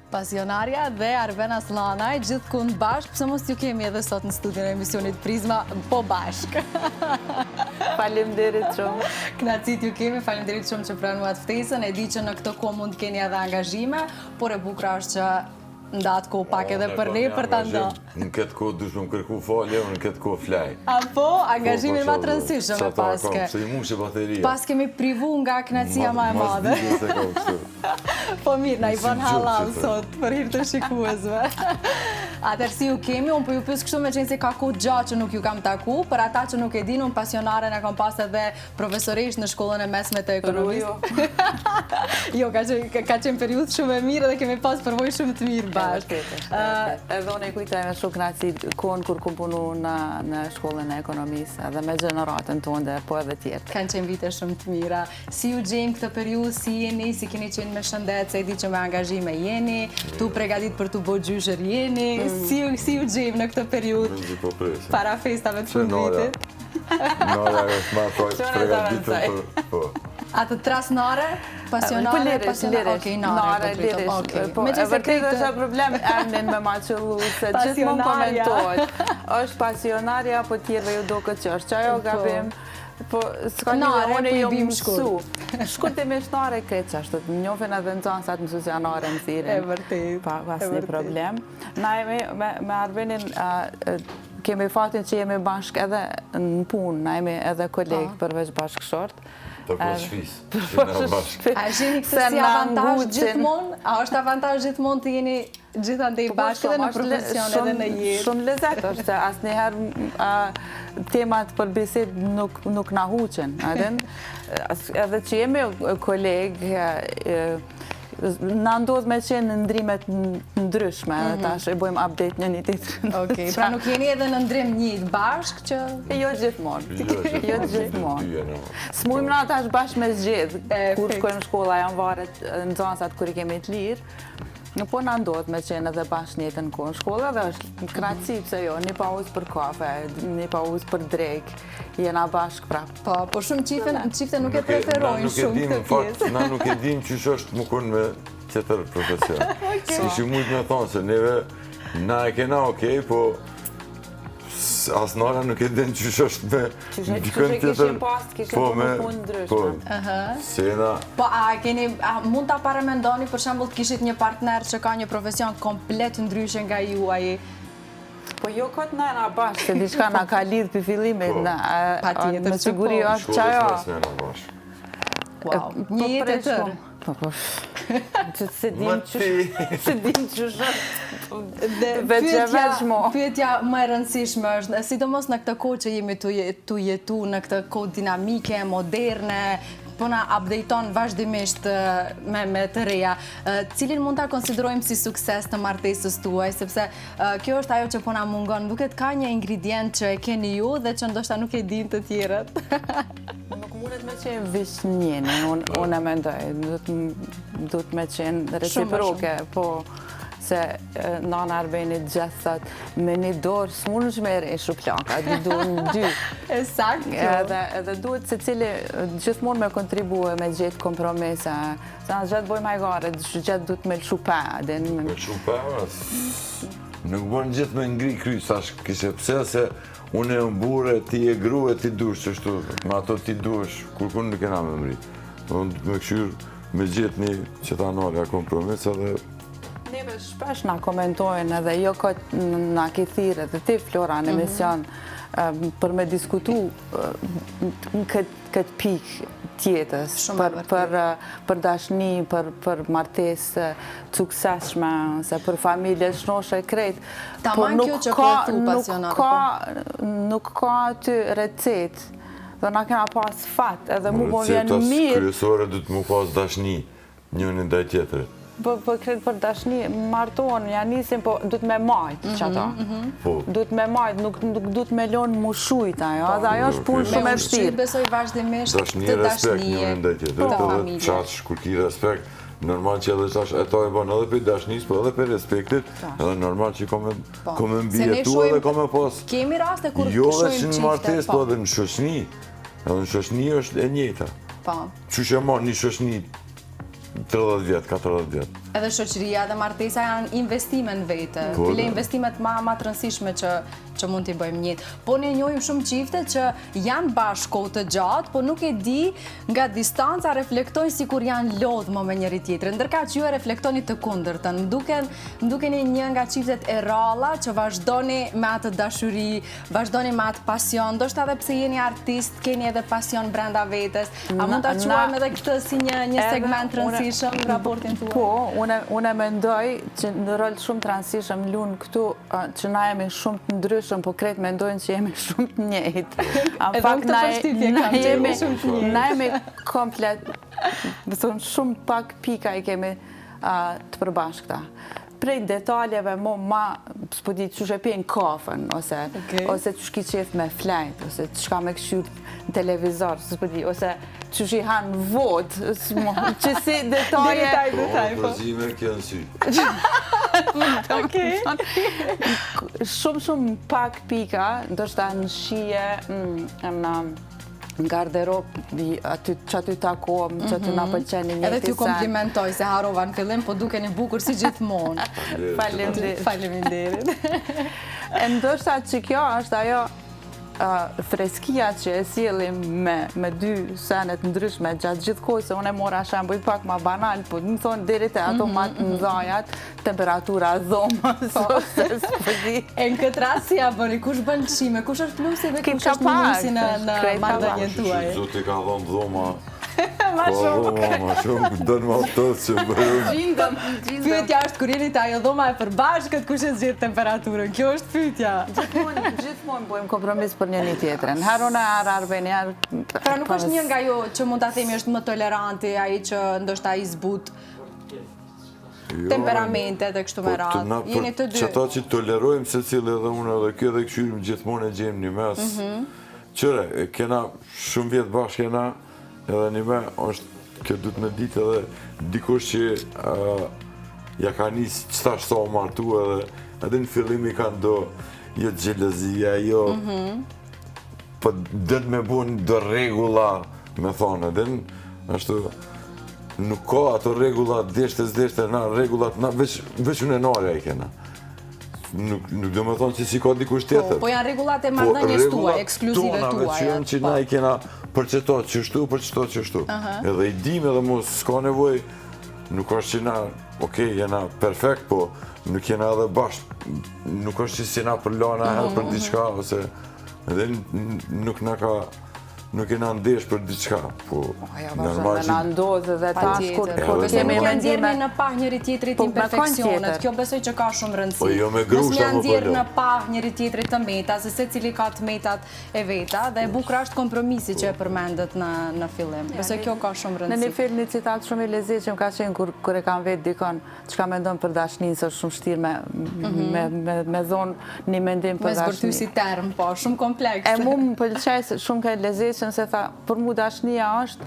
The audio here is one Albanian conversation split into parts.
Pasionaria dhe Arvena Slanaj, gjithkund bashkë, pse mos ju kemi edhe sot në studion e emisionit Prizma, po bashkë. Faleminderit shumë. Knacit ju kemi, faleminderit shumë që pranuat ftesën, e di që në këtë kohë mund të keni edhe angazhime, por e bukura është që ndatë kohë pak edhe për ne për të ndohë. Në këtë kohë dushme më kërku falje, në këtë kohë flaj. Apo, angazhimin ma të rëndësishëm e paske. Se i mushe bateria. Pas kemi privu nga knacia ma e madhe. Po mirë, na i bën halal sot, për hir të shikuesve. Atëherë si ju kemi, unë po ju pyes kështu me qenë se ka kohë gjatë që nuk ju kam taku, për ata që nuk e din, unë pasionaren e kam pas edhe profesorisht në shkollën e mesme të ekonomisë. Jo, ka qenë periudhë shumë e mirë dhe kemi pas përvojë shumë të mirë bashkë. Edhe unë e kujtoj me shumë kënaqësi kohën kur kum punu në shkollën e ekonomisë, edhe me gjeneratën tonë, po edhe tjetër. Kanë qenë vite shumë të mira. Si ju gjejmë këtë periudhë, si jeni, si keni qenë me shëndet, se e di që me angazhime jeni, tu pregadit për tu bo gjyshër jeni, si ju gjejmë në këtë periudhë, para festave të fundvitit? Nora është ma pregaditën për... A të tras nare? Pasionare? Okej, nare. E vërtet është problem emnin me ma qëllu, se gjithmonë komentohet. është pasionarja, po tjerve ju do këtë që është. Qajo gabim, po s'ka një dhe unë jo më mësu. Shkurtimisht nare këtë që është. Njofin edhe në zansat mësus janare në thirin. E vërtet. Pas një problem. Na jemi me Arvenin kemi fatin që jemi bashkë edhe në punë, na jemi edhe kolegë përveç bashkëshort. Të bashkë. A shini këtë si avantazh gjithmonë? A është avantazh gjithmonë të jeni gjithandej bashkë edhe në profesion edhe në jetë? Shumë lezet është, se asnjëherë temat për bisedë nuk na huqen. Edhe që jemi kolegë, na ndodh me qenë në ndrimet ndryshme, dhe tash e bojmë update një tjetrin. Okej, pra nuk jeni edhe në ndrim njët bashkë që... Jo gjithmonë. S'mujmë na tash bashkë me zgjedh, kur shkojmë shkolla janë varet në zansat kur i kemi të lirë. Po na ndodh me qenë edhe bashkë njëtën në shkolla dhe është kraci, pse jo, një pauzë për kafe, një pauzë për drejk, jena bashkë prapë. Po shumë qifte nuk e preferojnë shumë këtë pjesë. Na nuk e dim që është më kun me qëtër profesion. Ishë mujtë me thonë se neve, na e kena okej, po as nara nuk e din që është me dikën tjetër, po me, sena. Po a mund ta paremendoni për shembull të kishit një partner që ka një profesion komplet ndryshe nga juaj? Po jo këtë nëna bashkë, se diçka na ka lidhë për fillimit, me siguri është qajo. Një jetë e tërë. Se dim që shumë. Pyetja më e rëndësishme është, sidomos në këtë kohë që jemi të jetu, në këtë kohë dinamike, moderne, po na updateon vazhdimisht me të reja. Cilin mund ta konsiderojmë si sukses të martesës tuaj, sepse kjo është ajo që po na mungon. Duket ka një ingredient që e keni ju dhe që ndoshta nuk e din të tjerët. Nuk mundet me qenë vish njeni, unë e mendoj. Duhet me qenë reciproke, po se nana Arbenit gjithat me një dorë s'mun është me reshu plaka, duhet në dy. Sakt, edhe duhet se cili gjithmonë me kontribue me gjithë kompromisa. Se në gjithë bojmë hajgare, gjithë duhet me lëshu pa. Me lëshu pa, nuk bojnë gjithë me ngri kry, sash kishe pse se unë e mbure, ti e gru e ti dush, që shtu, me ato ti dush, kur kun nuk e na me mri. Unë me këshyrë me gjithë një qëtanarja kompromisa dhe neve shpesh na komentojnë edhe jo këtë na këthire dhe ti Flora në emision për me diskutu në këtë pikë tjetës për dashni, për martesë sukseshme, se për familje shnoshe krejt. Nuk ka aty recet dhe na kena pas fat edhe mu po vjen mirë. Recetas kryesore du të mu pas dashni njën ndaj tjetërit. Po kretë për dashni, martohen, janë nisin, po du të me majtë që ata. Du të me majtë, nuk du të me lonë mushujt ajo, dhe ajo është punë shumë e vështirë. Me mushujt besoj vazhdimisht të dashnije, të familje. Qash, kur ki respekt, normal që edhe qash e to e bon edhe për dashnis, po edhe për respektit, edhe normal që kome mbjetu edhe kome pos. Kemi raste kur jo dhe që në martes, po edhe në shoshni. Edhe në shoshni është e njëta. Që që ma një shoshni 30 vjetë, 40 vjetë. Edhe shoqëria dhe martesa janë investime në vete. Bile investimet ma të rëndësishme që mund t'i bëjmë njëtë. Po ne njohim shumë qifte që janë bashkë kohë të gjatë, po nuk e di nga distanca reflektojnë si kur janë lodhë më me njëri tjetër. Ndërka që ju e reflektoni të kundërtën. Më dukeni një nga qiftet e ralla që vazhdoni me atë dashuri, vazhdoni me atë pasion. Ndoshta edhe pse jeni artist, keni edhe pasion brenda vetes. A mund ta quajmë edhe këtë si një segment rëndësishëm në raportin tuaj? Po, unë mendoj që në rol shumë të rëndësishëm lunë këtu që na jemi shumë të ndryshëm, po kretë mendojnë që jemi shumë të njëjtë. Edhe këtë përshtypje kam që jemi shumë të njëjtë. Na jemi komplet, shumë pak pika i kemi të përbashkëta. Prej detaljeve ma s'po di që shepjen kafën, ose që shki qef me flajt, ose që shka me këshyr në televizor, ose që shi hanë vot, që si detaje... Detaj, po. Prozime kënë sy. Shumë pak pika, ndoshta në shije, në garderop, që aty takohem, që aty na pëlqeni njëti sen. Edhe t'ju komplimentoj se harova në fillim, po duke një bukur si gjithmonë. Faleminderit. E ndoshta që kjo është ajo freskia që e sjellim me dy senet ndryshme gjatë gjithë kohës, se unë e mora shembull pak ma banal, po më thonë deri te ato ma të mëdhajat, temperatura dhomës, ose s'pëdi. E në këtë rast si ja bëni, kush bën qime, kush është plusi dhe kush është minusi në marrëdhënien tuaj? Zoti ka dhënë dhoma. Ma shumë. Ma shumë, dënë ma tëtë që bërë. Gjindëm. Pyetja është kur jeni të ajo dhoma e përbashkët, kush e zgjedh temperaturën? Kjo është pyetja. Gjithmonë bëjmë kompromis për një tjetrin. Herën e arbeni, Pra nuk është një nga jo që mund ta themi është më toleranti, ai që ndoshta i zbut temperamentet e kështu me radhë. Jeni të dy. Që ata që tolerojmë se cilë edhe unë edhe kjo dhe këshyrim gjithmonë e gjemë një mes. Qëre, kena shumë vjetë bashkë jena, edhe një me është, kjo du të me ditë edhe dikush që ja ka njësë qëta shto o martu edhe në fillimi kanë do jo gjelëzia, jo po dënë me bu një do regula me thonë, edhe në ashtu nuk ka ato regula deshte, na regullat, na veç unë e nare i kena. Nuk do me thonë që si ka dikush tjetër. Po janë regullat e marrëdhënies tuaj, ekskluzive tuaj. Tonave që janë që na i kena përqeto qështu, edhe i dim edhe mos s'ka nevoj, nuk është që na, okej, jena perfekt, po nuk jena edhe bashkë, nuk është që si na përlana herë për diçka, ose edhe nuk e na ndesh për diçka, po normal që... Na ndodhë dhe tash kur kemi mendime... në pah njëri tjetrit imperfeksionet, kjo besoj që ka shumë rëndësi. Po jo me grushta, mos janë ndjerë në pah njëri tjetrit të meta, se se cili ka të metat e veta, dhe e bukra është kompromisi që e përmendet në fillim. Besoj kjo ka shumë rëndësi. Në një film një citat shumë i lezetshëm që më ka qenë kur e kam vetë dikon, çka mendon për dashnin, se është shumë shtirë me dhonë një mendim për dashnin. Me zbërthy si term, po, shumë kompleks. E mu më pëlqej shumë ka lezetshëm se tha, për mu dashnia është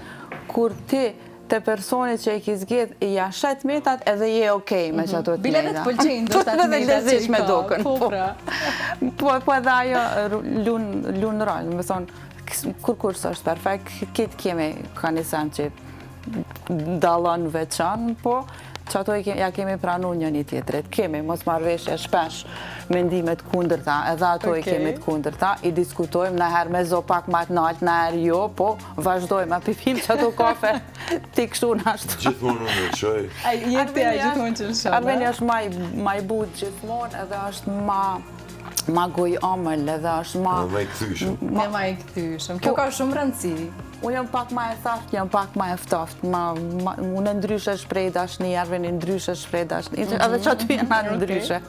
kur ti të personi që e ki zgjedh i jashet metat edhe je okej me që ato të meta. Bile dhe të pëlqenjë do të metat që i ka. Po edhe ajo lunë rol, me thonë, kur së është perfekt, kitë kemi ka një sen që dalon veçan, po që ato ja kemi pranu një tjetrit. Kemi, mos marrëveshje shpesh mendimet kundërta, edhe ato i kemi të kundërta, i diskutojmë në herë me zo pak ma të naltë, në herë jo, po vazhdojmë, a pipim që ato kafe ti kështu në ashtu. Gjithmonë unë e qoj. Jeti a gjithmonë që në shumë. Armeni është ma i butë gjithmonë, edhe është ma goj omëll, edhe është ma... Ma i këthyshëm. Ma i këthyshëm. Kjo ka shumë rëndësi. Unë jam pak ma e thaftë, jam pak ma e ftoftë. Unë ndryshe shprej dashni, Arveni ndryshe shprej dashni, edhe që aty jena ndryshe.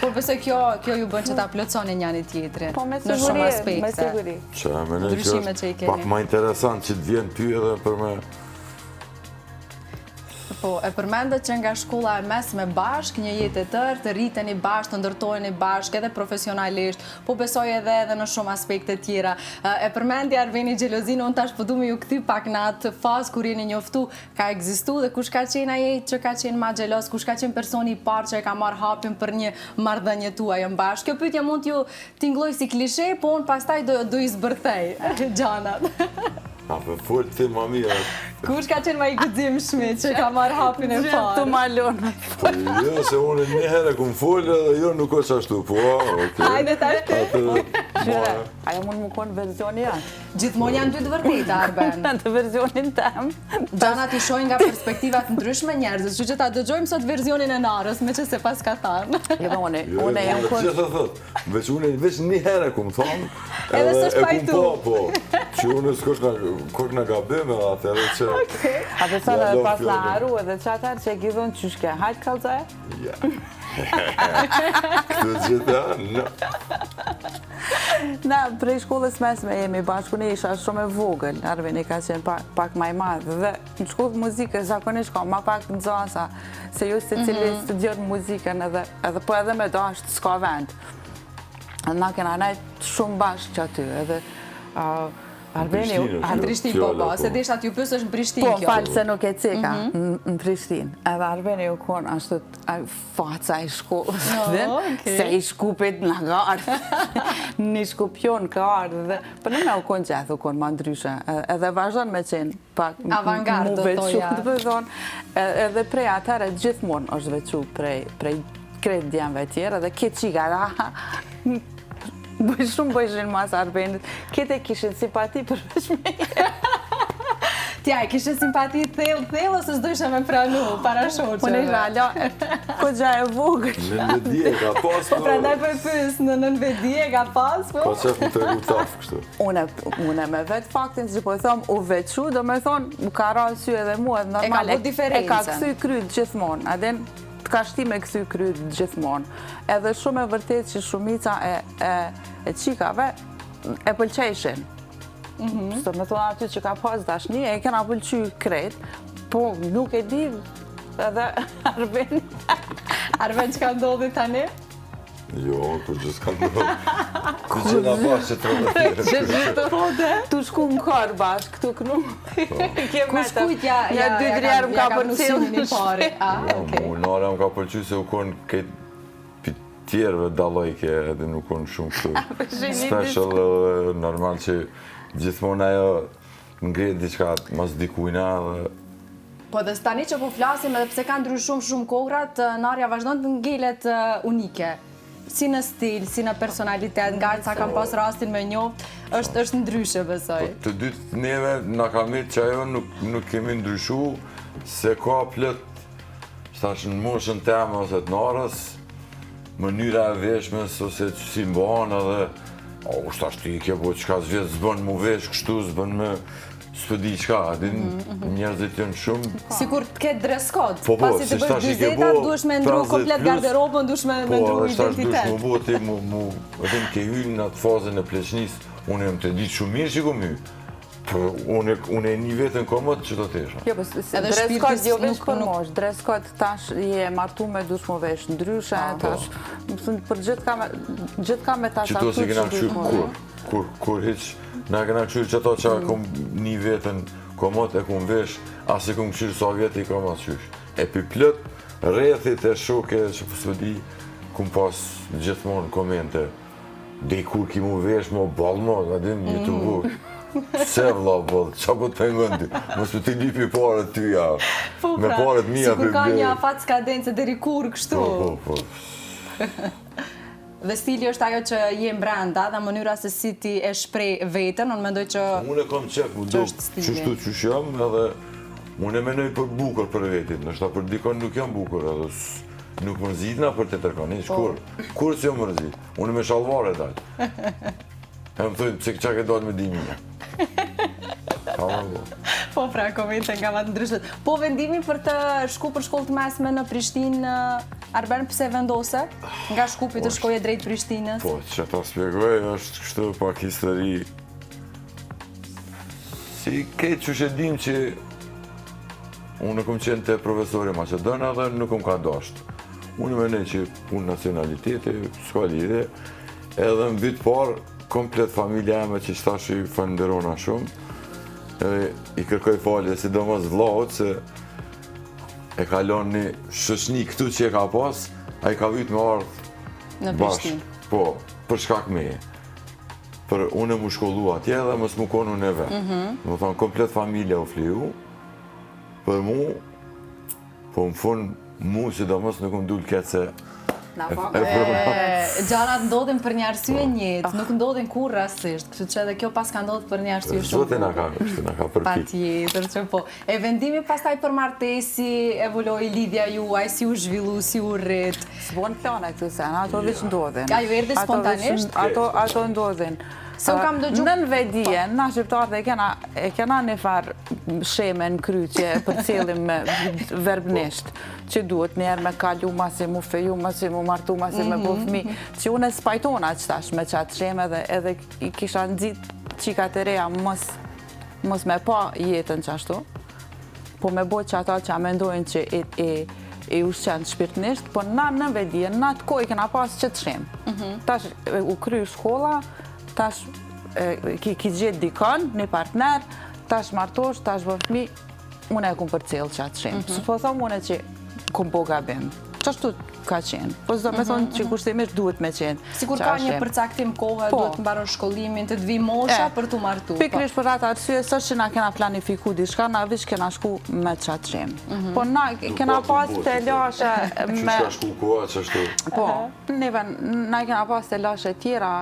Po besoj kjo ju bën që ta plotësoni njëri tjetrin në shumë aspekte. Me siguri. Që me në që është pak ma interesant që të vjen ty edhe për me... Po, e përmendet që nga shkolla e mesme bashk, një jetë e tërë, të rriteni bashk, të ndërtojeni bashk, edhe profesionalisht, po besoj edhe në shumë aspekte tjera. E përmendi Arveni xhelozinë, unë tash po du me ju kthy pak në atë fazë kur jeni njoftu, ka ekzistu dhe kush ka qenë ai që ka qenë ma xhelos, kush ka qenë personi i parë që e ka marrë hapin për një marrëdhënie tuaj bashkë. Kjo pyetje mund t'ju tingëlloj si klishe, po unë pastaj do i zbërthej gjanat. A për folë ti ma mirë. Kush ka qenë ma i guximshmi që ka marrë hapin e parë? Të malon. Jo, se unë një herë kum folë dhe jo nuk është ashtu, po, okej. Hajde tash. Qyre, ajo mund më konë verzioni janë. Gjithmonë janë dy të vërteta, Arben. Të verzionin tem. Gjanat i shojnë nga perspektivat ndryshme njerëzës, që ta dëgjojmë sot verzionin e Narës, me që se pas ka thanë. Jo, une Jo, jam konë... Gjithë thot, veç një herë kum thonë, Edhe s'është e pajtu. kum po, që unë s'kosh nga gabim edhe atë edhe që... A të thënë edhe pas në haru edhe që atër që e gidhon qyshke, hajtë kalzaj? Ja. Këtë gjitha, në. Na, prej shkollës mesme jemi bashku, ne isha shumë e vogël, Arveni ka qenë pak maj madhë, dhe në shkollë muzike zakonisht ka ma pak në zasa, se ju se cili studion muzikën edhe po edhe me dashtë s'ka vend. Na kena najtë shumë bashkë që aty, edhe Arveni... Në Prishtinë, po, se desha t'ju pysë është në Prishtinë Po, kjo. falë se nuk e ceka në Prishtinë. Edhe Arveni u konë ashtu faca i shkollës, se i shkupit në gardë, një shkupion ka ardhë, për në me u konë gjithë, u konë ma ndryshe, edhe vazhdon me qenë pak Avangard, do thoja. të bëdhon, edhe prej atëre gjithmonë është vequ prej kretë djemve tjerë, edhe këtë qika, shumë bëjshin mas Arbenit, këtë e kishin simpati përveç me. Tja, e kishe simpati thellë, ose s'dojshë me pranu, para shoqeve? Unë isha ala, kogja e vogël. Në vedje ka pas, Po prandaj po e pys, në vedje ka pas, po? Po qef më të regu tafë kështu. Une me vetë faktin që po e thom u veçu, do me thonë, u ka rallë sy edhe mua, normal, bu diferencën. e ka kësy kryt gjithmonë, adin të ka shti me kësy kryt gjithmonë. Edhe shumë e vërtet që shumica e qikave e pëlqeshin. Së me thonë aty që ka pas dashni, e kena pëlqy krejt, po nuk e di edhe Arben. Arben që ka ndodhi tani? Jo, kur që s'ka ndodhë. Kur që nga pas që të rëndë. Tu shku në kërë bashkë, këtu kënu. Kush kujt ja dy drjerë më ka përcilë një pari? Nara më ka përqy se u konë këtë tjerëve dalojke edhe nuk konë shumë kështu special edhe normal që gjithmonë ajo ngretë diçka mas dikujna dhe... Po dhe stani që po flasim edhe pse ka ndryshuar shumë kohrat, Narja vazhdon të ngelet unike. Si në stil, si në personalitet, nga sa kam pas rastin me njoft, është ndryshe besoj. Të dytë neve nga kamit që ajo nuk kemi ndryshu, se ka plët, stash në moshën temë ose të Narës, mënyra e veshmes ose që si mbanë edhe, është ashtu i ke po qka zvjetë zbën mu vesh kështu, zbën me s'pëdi qka, adin njerëzit jënë shumë... Sikur të ketë dress code, Po, pasi të bësh 20, duesh me ndru komplet garderobën, duesh me ndru identitet. Duesh me bo ti edhe ke hynë në atë fazën e pleqnis, unë e më të ditë shumë mirë që kom hy. Unë e një vetën komët që të tesha. Jo, dress code jo vesh për mosh, dress code tash je martu me dush më vesh ndryshe, tash, për gjithë ka me tash Qëto si kena qyrë kur hiq, na kena qyrë që ato që kom një vetën komët e kom vesh, asë kom qyrë sa vjetë i kom atë qysh. E për plët, rrethit e shoke që pësë di, kom pas gjithmonë komente, dhe kur ki mu vesh, mo balë mo, adin, një të vërë. Se vla bëllë, qa po të pengon ty? Mos për ti lipi pare ty ja. Me pare të mija për Sikur ka një afat skadence deri kur kështu. Po. Dhe stili është ajo që je brenda dhe mënyra se si ti e shprej vetën, unë mendoj që... Unë e kam qef, mu do qështu qysh jam edhe unë e menoj për bukur për vetit, nështë ta për dikon nuk jam bukur edhe nuk mërzitna për të tërkon, kur që jam mërzit, unë me shalvare dajtë. E më thujnë, pse qa ke dojtë me dimija. Po pra, komente nga matë ndryshmet. Po vendimi për të shku për shkollë të mesme në Prishtinë, Arben, pëse vendose? Nga Shkupi të shkoje drejt Prishtinës? Po, që ta spjegoj, është kështu pak histori. Si ketë që shedim që unë nuk kom qenë të profesori Macedona dhe nuk kom ka dashtë. Unë menej që punë nacionaliteti, s'ka lidhe, edhe në vitë parë, komplet familja eme që qëtash i falenderona shumë, i kërkoj falje, sidomos vllaut, se e kalon një shëshni këtu që e ka pas, a i ka vyt me ardhë në Prishtinë. Po, për shkak meje. për unë mu shkollu atje dhe mos mu konu në vetë. Më thonë, komplet familja u fliu, për mu, po më fund, mu sidomos nuk më dulë ketë se Gjanat ndodhin për një arsye njëtë, nuk ndodhin kur rasisht, kështu që edhe kjo pas ka ndodhë për një arsye shumë. Zote na ka përpik. Patjetër që po. E vendimi pastaj për martesi, evoloi lidhja juaj, si u zhvillu, si u rrit. S'bon plane këtu sen, ato veç ndodhin. Ka ju erdhi spontanisht? Ato ndodhin. Se u kam dëgju... Nën vedien, na shqiptarët e kena një farë sheme në kry që për cilim me verbnisht, që duhet njerë me kalu, masi mu feju, masi mu martu, masi me bu fmi, që unë e spajtona qëtash me qatë sheme dhe edhe i kisha nëzit qikat e reja mos me pa jetën qashtu, po me bo që ata që a mendojnë që e ushqen shpirtnisht, po na në vedien, na të koj kena pas që të shemë. Tash u kry shkolla, tash ki gjithë dikon, një partner, tash martosh, tash bë fëmi, unë e kumë për cilë që atë shemë. Së po thomë unë që kumë bo gabim. Qashtu ka qenë. Po zdo me thonë që kushtimisht duhet me qenë. Sigur ka një përcaktim kohë, duhet të mbaron shkollimin, të të vi mosha për të martu. Pikrish për atë arsye, së që na kena planifiku diçka, na vish kena shku me qatë shemë. Po na kena pas të lashe me... Që shka shku koha që ashtu? Po, na kena pas të lashe tjera,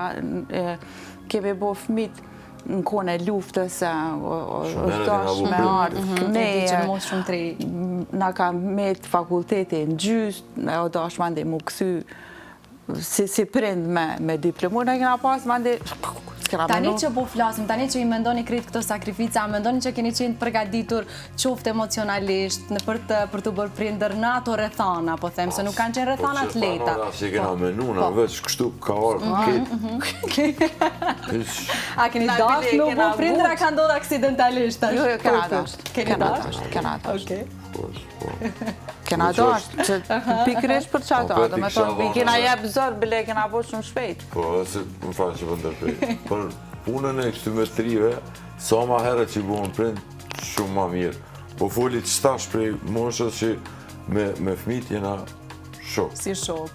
kemi bo fmit në kone luftës, është dash me ardhë, na ka met fakultetin në gjys, o dash mandi mu kësy si prind me diplomu, na kena pas mandi... Tani që po flasim, tani që i mendoni kritë këto sakrifica, mendoni që keni qenë përgatitur qoftë emocionalisht për të bërë prindër në ato rethana, po them, se nuk kanë qenë rethana të leta. Po që si kena menuna, veç kështu ka orë këtë. A keni dasht, nuk po prindra ka ndodhë aksidentalisht? Jo, kena dasht. Kena dasht. Kena dasht, që pikrish për qato, do me thonë, mi kena jebë zërë, bile kena po shumë shpejt. Po, se më falë që pëndërpej. Për punën e kështu me trive, sa ma herë që buon prind, shumë ma mirë. Po folit qëtash prej moshës që me fmit jena shok. Si shok?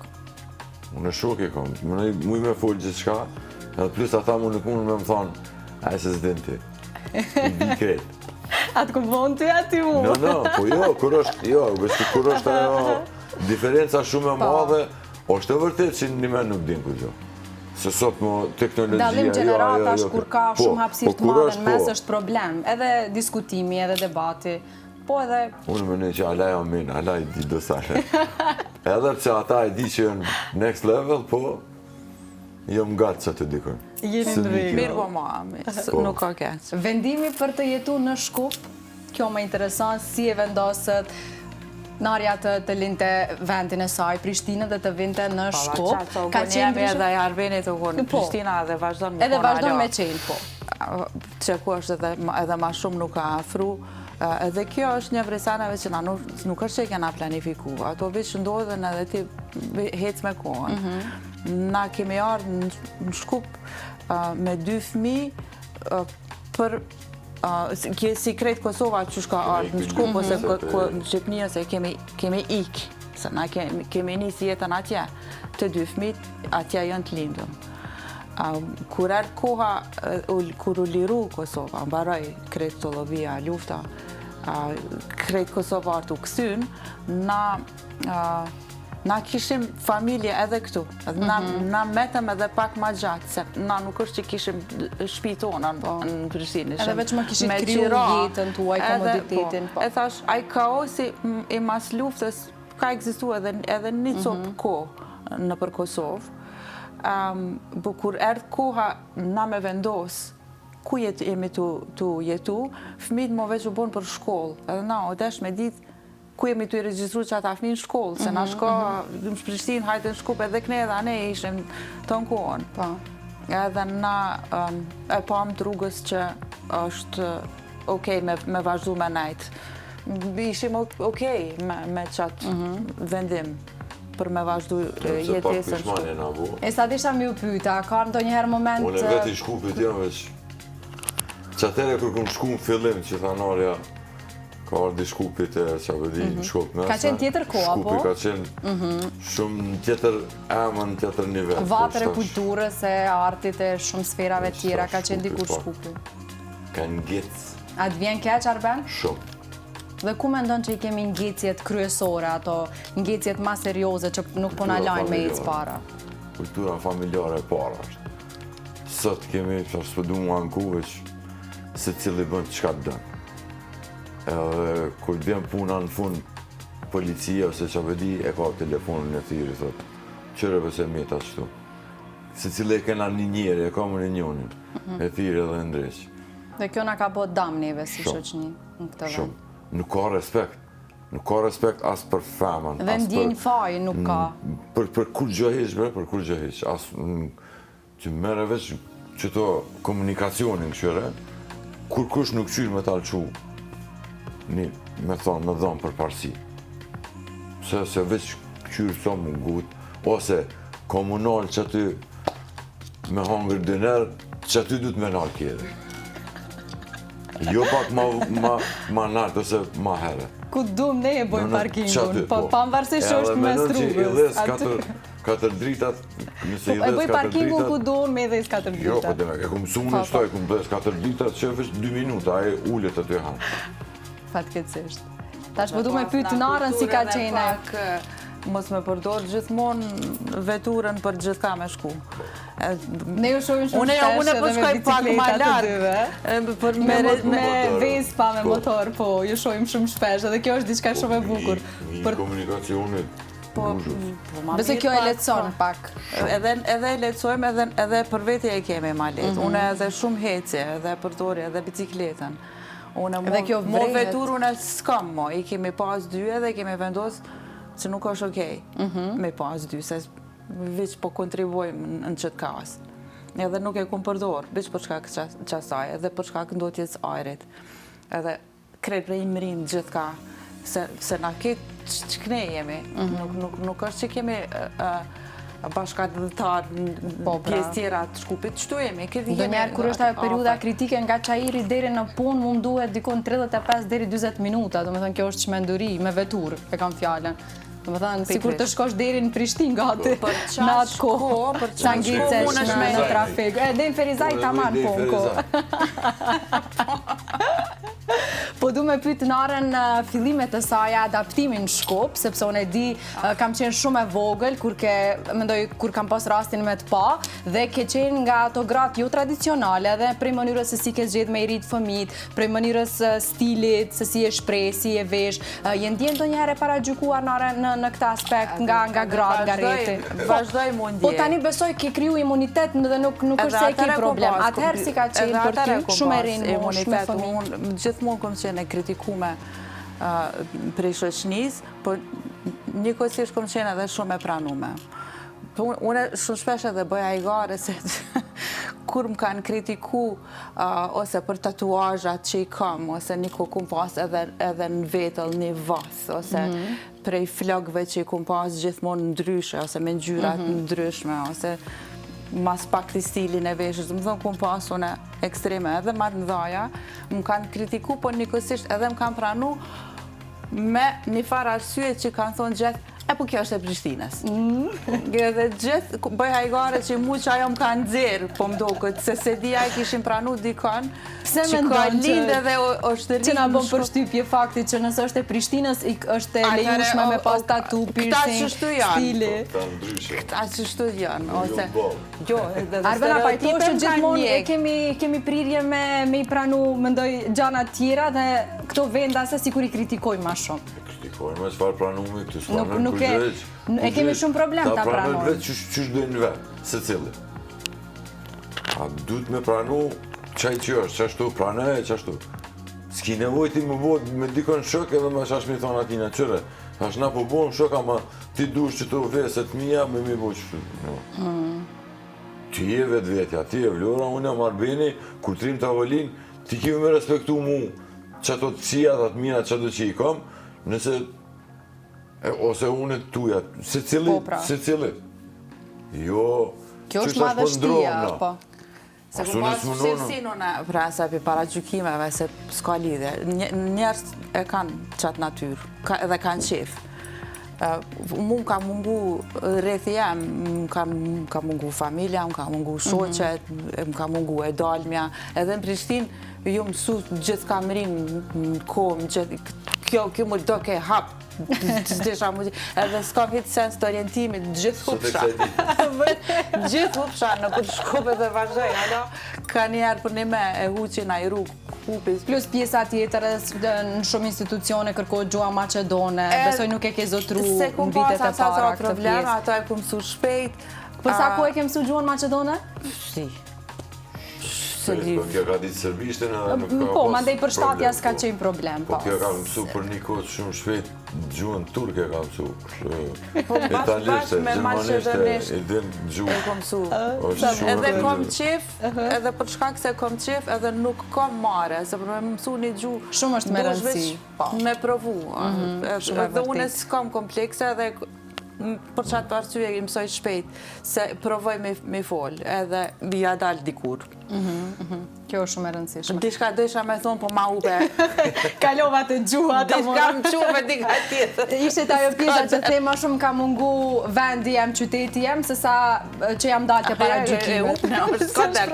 Unë shok e kam, muj me folë gjithë shka, edhe plus ata mu nuk mundë me më thonë, a e se zdinti, i di kretë. Atë ku vonë të aty mu? No, po jo, kur është ajo diferenca shumë e madhe, është e vërtet që një men nuk din ku gjo. Se sot më teknologjia... Dalim generatash kur ka shumë hapësirë të madhe në mes është problem, edhe diskutimi, edhe debati, po edhe... Unë më në që alaj amin, alaj di dosare. Edhe që ata e di që në next level, po... Jom gatë që të dikën. Jeni në rejë. Mirë po ma, nuk ka keqë. Vendimi për të jetu në Shkup, kjo më interesant, si e vendosët Narja të linte vendin e saj, Prishtinë dhe të vinte në Shkup. Ka qenë edhe e Arbenit të konë Prishtina dhe vazhdojnë me konë edhe vazhdojnë me qenë, po. Që ku është edhe ma shumë nuk ka afru. Edhe kjo është një vresaneve që nuk është që kena planifiku. Ato vishë ndodhen edhe ti hec me kohën. Na kemi ardhë në Shkup me 2 fëmi për si krejt Kosova që shka ardhë në Shkup ose në Shqipni ose kemi ikë. Se na kemi njësi jetën atje. Të 2 fëmit atje janë të lindëm. Kur erdhë koha, kur u liru Kosova, mbaroj krejt Solovia, lufta, krejt Kosova artu kësyn, na kishim familje edhe këtu. Na metëm edhe pak ma gjatë, se na nuk është që kishim shpitona në Prishtinë. Edhe veç më kishim kriju jetën tuaj, komoditetin. E thash, aj kaosi i mas luftës ka egzistu edhe një copë kohë në për Kosovë. Kur erdhë koha na me vendos ku jemi të jetu, fëmijët më veç u bonë për shkollë. Edhe na o desh me ditë ku jemi të i regjistru që ata fëmijë në shkollë, se na shko në Prishtinë, hajtë në Shkup edhe këne edhe ne ishim të në kohën. Edhe na e pam të rrugës që është okej me vazhdu me najtë. Ishim okej me qatë vendim për me vazhdu jetesën Shkup. E sa disha mi u pyta, ka ndo njëherë moment... Unë e veti i Shkupit jam veç. Që atere kër këmë shku në fillim që tha Narja, Ka ardhi Shkupit e që avedi në Shkup mesme. Ka qenë tjetër koha, po? Shkupi ka qenë shumë në tjetër emën, tjetër nivel. Vatër e kulturës e artit e shumë sferave tjera, ka qenë dikur Shkupi. Ka ngec. A të vjen keq, Arben? Shumë. Dhe ku mendon që i kemi ngecjet kryesore, ato ngecjet ma serioze që nuk po na lajnë me ecë para? Kultura familjare e para është. Sot kemi, që është përdu mua në kuveq, se cili bënd qka të dënë. Edhe kur vjen puna në fund, policia ose që vedi e ka telefonin e thiri, thot, qëre pëse meta qëtu. Se cili e kena një njeri, e ka më një njonin, e thiri edhe ndreq. Dhe kjo na ka bo dam neve si shoqni në këtë vend. Shumë. Nuk ka respekt. Nuk ka respekt as për femën. Dhe ndjenjë faj nuk ka. Për kur gjoheq, për kur gjoheq. As që mere veç qëto komunikacionin këshyre, kur kush nuk qyrë me talë qu, me thonë, me dhonë për parësi. Se veç qyrë sa më gut, ose komunal që aty me hangër dëner, që aty du të me nalë kjede. Jo pak ma nartë ose ma herë. Ku dum ne e bojmë parkingun, po pavarësisht që është mes rrugës. Katër dritat, nëse i E dhes boj 4 parkingun ku dritat... duon me dhes 4 Jo, po dritat. dhe e kumë sunë në shtoj, kumë dhes 4 dritat, që veç 2 minuta, e ullet aty hanë. Fatkeqësisht. Tash po du me pyet Narën si ka qenë. Mos me përdor gjithmonë veturën për gjithka me shku. Ne ju shohim shumë shpesh Unë po shkoj pak ma larg. Me Vespa, me motor, po, ju shohim shumë shpesh, edhe kjo është diçka shumë e bukur. Një komunikacionit, Besoj kjo e lehtëson pak. Edhe e lehtësojmë, edhe për veti e kemi ma lehtë. Unë edhe shumë hecje, edhe përdori, edhe bicikletën. Unë mo vetur, unë s'kam mo. I kemi pas 2 edhe kemi vendos që nuk është okej me pas 2, se veç po kontribuojmë në qëtë kas. Edhe nuk e kumë përdor, veç për shkak qasaj, edhe për shkak ndotjes ajrit. Edhe krejt prej mërin gjithka, se na këtë që këne jemi. Nuk është që kemi bashkëdhëtar në pjesë tjera të Shkupit, qëtu jemi. Do njerë kur është ajo periuda kritike nga Qairi deri në punë, mu më duhet dikon 35 deri 20 minuta, do me thënë kjo është çmenduri me vetur, e kam fjallën. Do me thënë, sikur të shkosh deri në Prishtinë gati, në atë kohë, sa ngicesh në trafik. Dhe në Ferizaj taman po në kohë. Po du me pyet Narën fillimet të saj adaptimin në Shkup, sepse unë e di kam qenë shumë e vogël kur kam pas rastin me të pa, dhe ke qenë nga ato gratë jo tradicionale, dhe prej mënyrës se si ke zgjedh me i rritë fëmijët, prej mënyrës stilit, se si e shpreh, si e vesh, je ndjen ndonjëherë para gjykuar Narën në këtë aspekt nga gratë, nga rreti? Vazhdoj mu ndje. Po tani besoj ke kriju imunitet dhe nuk është se e ke problem. Atëherë si ka qenë për ty, shumë e rinë mosh me fëmijë? Gjithmonë kom qenë e kritikume prej shoqënisë, por njëkohësisht kom qenë edhe shumë e pranume. Unë shumë shpesh edhe bëja i gare se kur më kanë kritiku ose për tatuazhat që i kam, ose një ku kum pas edhe në vetëll një vas, ose prej flokëve që i kum pas gjithmonë ndryshe, ose me ngjyrat ndryshme, ose mas pak të stilin e veshës, më thonë kum pas une ekstreme edhe ma të mdhaja, më kanë kritiku, por njëkohësisht edhe më kanë pranu me një farë arsye që kanë thonë gjithë, po kjo është e Prishtinës. Dhe gjithë bëj hajgare që mu që ajo më kanë dzirë, po më do këtë, se se dhja i kishim pranu dikon, që ka lindë edhe është rrimë. Që nga bëm përshtypje fakti që nësë është e Prishtinës, është e lejushme me pas tatu, piercing, stili. Këta që shtu janë, ose... Arbena pajtojë që gjithmonë kemi prirje me i pranu, mendoj, gjana tjera dhe këto venda se si kur i kritikojnë ma shumë. Kritikojnë me çfarë pranumi, këtë s'pranojnë Nuk e kemi shumë problem ta pranojnë. Ta pranojnë vetë qysh dojnë vetë, se cili. A duhet me pranu qaj që është, qashtu, pranoj e qashtu. S'ki nevoj ti më bot me dikon shok edhe me shash mi thonë atina qëre. Tash na po bojmë shok, ama ti dush që të veset mija, me mi boj qështu. Ti je vetë vetja, ti je vlora, unë jam Arbeni, kur trim të avalin, ti kemi me respektu mu që ato të cia, ato të mira që ato që i kam, nëse, ose unë të tuja, se cili. Jo, kjo është madhështia, po. Se ku pas shqirësin unë presa për para gjykimeve se s'ka lidhje. Njerës e kanë qatë natyrë edhe kanë qef. Mu më ka mungu rrethi jam, më ka mungu familja, më ka mungu shoqet, më ka mungu e dalmja. Edhe në Prishtinë ju mësu gjithë kam rinë në kohë, kjo më do ke hapë. Edhe s'kam hitë sens të orientimit, gjithë hupsha. Gjithë hupsha në kur shkope dhe vazhdoj, ka njerë për një me e huqin a i rrugë hupis. Plus pjesa tjetër në shumë institucione kërkohet gjua maqedone, besoj nuk e ke zotru në vitet e para këtë pjesë. Problema, ato e ku mësu shpejt. Për sa ku e ke mësu gjuën maqedone? Si. Kjo ka ditë serbishten edhe nuk ka pas problem. Po, mandej për shtatja s'ka qenë problem. Po kjo ka mësu për një kohë shumë shpejt, gjuhën turke ka mësu. Italishte, gjermanishte, i din gjuhë. E kom mësu. Edhe kom qef, edhe për shkak se kom qef, edhe nuk kom mare, se për me mësu një gjuhë. Shumë është me rëndësi. Me provu. Edhe une s'kam komplekse, edhe për qatë të arsye i mësoj shpejt, se provoj me fol, edhe ja dal dikur. Kjo është shumë e rëndësishme. Dishka dësha me thonë, po ma upe. Kalova të gjuha të mora. Dishka më qume dika tjetër. Ishte ajo pjesa që the ma shumë ka mungu vendi jem, qyteti jem, se sa që jam dalë të para gjykimet. Është skotek,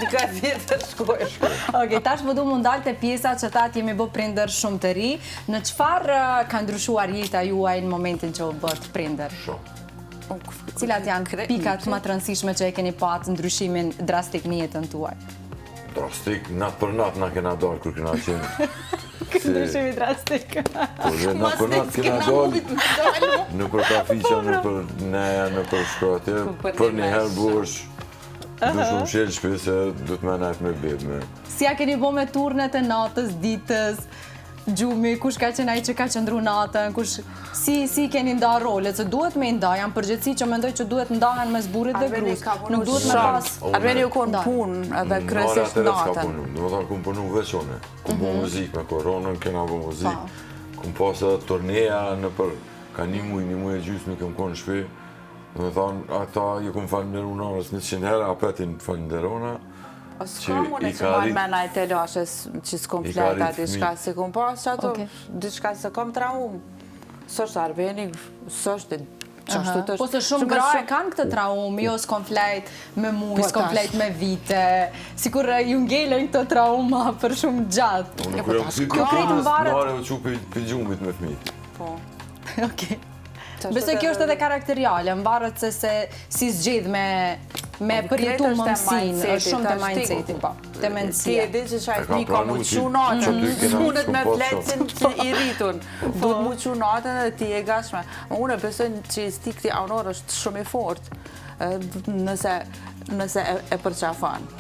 dika tjetër shkojsh. Oke, tash vëdu më ndalë të pjesa që ta t'jemi bë prinder shumë të ri. Në qëfar ka ndryshuar jeta juaj në momentin që u bët prinder? Cilat janë pikat më të rëndësishme që e keni patë ndryshimin drastik në jetën tuaj? Drastik, natë për natë na kena dalë kër kena qenë. Ndryshimi drastik. Natë për natë kena dalë, në për kafiqa, në për neja, në për shkate, për një herë bosh, du shumë shelë shpi se du të me najtë me bebë. Si ja keni bo me turnet e natës, ditës, gjumi, kush ka qenë ai që ka qëndru natën, si keni nda rolet, se duhet me nda, janë përgjithsi që mendoj që duhet ndahen mes burrit dhe grus, nuk duhet me pas... Arveni u konë punë edhe kresisht natën. Në më thonë, kumë punu veçone, kumë bo muzikë me koronën, kena bo muzikë, kumë pas edhe turneja në për, ka një muj e gjysë mi këmë konë shpi, në më thonë, ata ju kumë falenderu nërës 100 herë, apetin falenderona, s'ka mune që mojnë mena i telashes që s'kom fleta diçka se kom pas që ato, diçka se kom traum. Së është Arveni, së është qashtu të është... Po se shumë gra e kanë këtë traum, jo s'kom flet me muj, s'kom flet me vite, sikur ju ngelen këtë trauma për shumë gjatë. Kjo krejtë më varet... Nare u që për gjumit me fmit. Po, okej. Besoj kjo është edhe karakteriale, më varet se si zgjidh me përjetu mëmësin, është shumë të mindsetin, po, të mendësia. Ti e di që shajtë një ka mu qunatën, mundet me fletësin që i rritun, duhet mu qunatën dhe ti e gashme. Unë besoj që stikti anor është shumë i fort, nëse e përqafan.